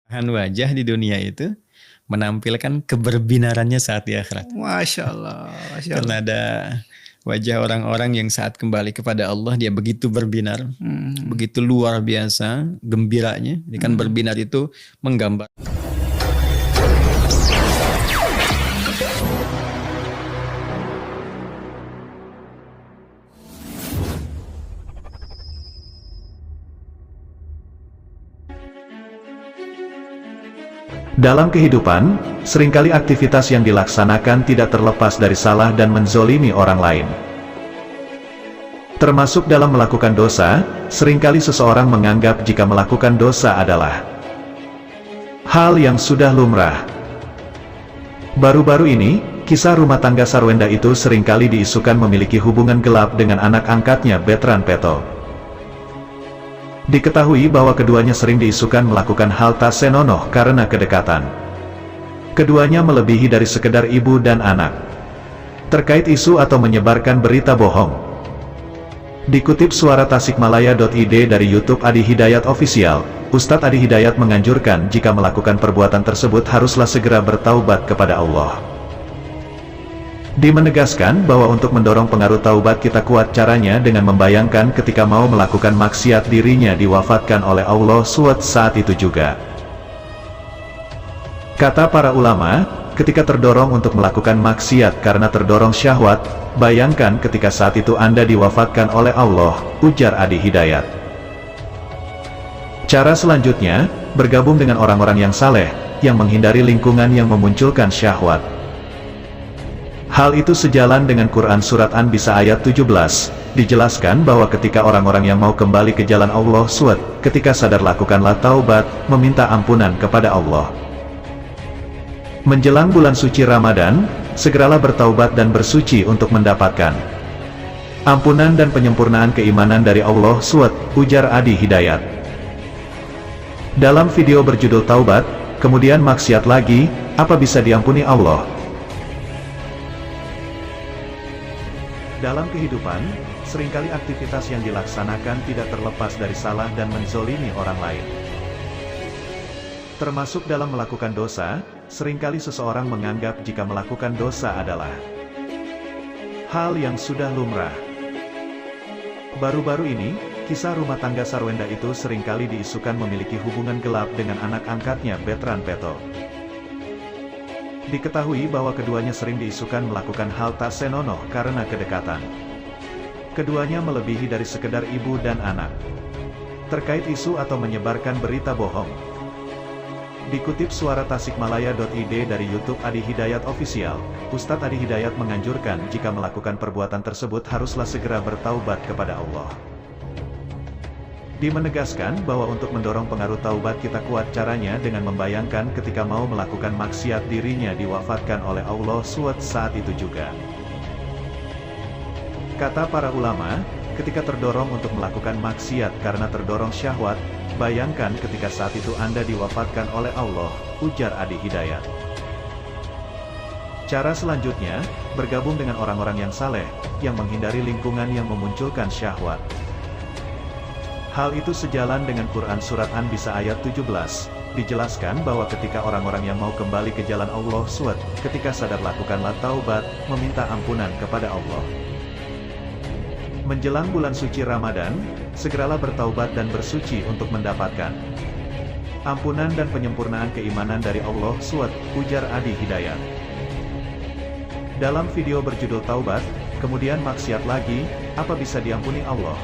Wajah di dunia itu menampilkan keberbinarannya saat di akhirat. Masya Allah, Masya Allah. Karena ada wajah orang-orang yang saat kembali kepada Allah dia begitu berbinar, begitu luar biasa gembiranya. Jadi kan berbinar itu menggambar. Dalam kehidupan, seringkali aktivitas yang dilaksanakan tidak terlepas dari salah dan menzolimi orang lain. Termasuk dalam melakukan dosa, seringkali seseorang menganggap jika melakukan dosa adalah hal yang sudah lumrah. Baru-baru ini, kisah rumah tangga Sarwenda itu seringkali diisukan memiliki hubungan gelap dengan anak angkatnya Betran Peto. Diketahui bahwa keduanya sering diisukan melakukan hal tak senonoh karena kedekatan. Keduanya melebihi dari sekedar ibu dan anak. Terkait isu atau menyebarkan berita bohong. Dikutip suara tasikmalaya.id dari YouTube Adi Hidayat Official, Ustadz Adi Hidayat menganjurkan jika melakukan perbuatan tersebut haruslah segera bertaubat kepada Allah. Menegaskan bahwa untuk mendorong pengaruh taubat kita kuat caranya dengan membayangkan ketika mau melakukan maksiat dirinya diwafatkan oleh Allah SWT saat itu juga. Kata para ulama, ketika terdorong untuk melakukan maksiat karena terdorong syahwat, bayangkan ketika saat itu Anda diwafatkan oleh Allah, ujar Adi Hidayat. Cara selanjutnya, bergabung dengan orang-orang yang saleh, yang menghindari lingkungan yang memunculkan syahwat. Hal itu sejalan dengan Quran Surat An-Nisa ayat 17, dijelaskan bahwa ketika orang-orang yang mau kembali ke jalan Allah SWT, ketika sadar lakukanlah taubat, meminta ampunan kepada Allah. Menjelang bulan suci Ramadan, segeralah bertaubat dan bersuci untuk mendapatkan ampunan dan penyempurnaan keimanan dari Allah SWT, ujar Adi Hidayat. Dalam video berjudul Taubat, kemudian maksiat lagi, apa bisa diampuni Allah? Dalam kehidupan, seringkali aktivitas yang dilaksanakan tidak terlepas dari salah dan menzolimi orang lain. Termasuk dalam melakukan dosa, seringkali seseorang menganggap jika melakukan dosa adalah hal yang sudah lumrah. Baru-baru ini, kisah rumah tangga Sarwenda itu seringkali diisukan memiliki hubungan gelap dengan anak angkatnya Betran Peto. Diketahui bahwa keduanya sering diisukan melakukan hal tak senonoh karena kedekatan. Keduanya melebihi dari sekedar ibu dan anak. Terkait isu atau menyebarkan berita bohong. Dikutip suara tasikmalaya.id dari YouTube Adi Hidayat Official, Ustadz Adi Hidayat menganjurkan jika melakukan perbuatan tersebut haruslah segera bertaubat kepada Allah. Menegaskan bahwa untuk mendorong pengaruh taubat kita kuat caranya dengan membayangkan ketika mau melakukan maksiat dirinya diwafatkan oleh Allah SWT saat itu juga. Kata para ulama, ketika terdorong untuk melakukan maksiat karena terdorong syahwat, bayangkan ketika saat itu Anda diwafatkan oleh Allah, ujar Adi Hidayat. Cara selanjutnya, bergabung dengan orang-orang yang saleh, yang menghindari lingkungan yang memunculkan syahwat. Hal itu sejalan dengan Quran Surat An-Nisa ayat 17, dijelaskan bahwa ketika orang-orang yang mau kembali ke jalan Allah SWT, ketika sadar lakukanlah taubat, meminta ampunan kepada Allah. Menjelang bulan suci Ramadan, segeralah bertaubat dan bersuci untuk mendapatkan ampunan dan penyempurnaan keimanan dari Allah SWT, ujar Adi Hidayat. Dalam video berjudul Taubat, kemudian maksiat lagi, apa bisa diampuni Allah?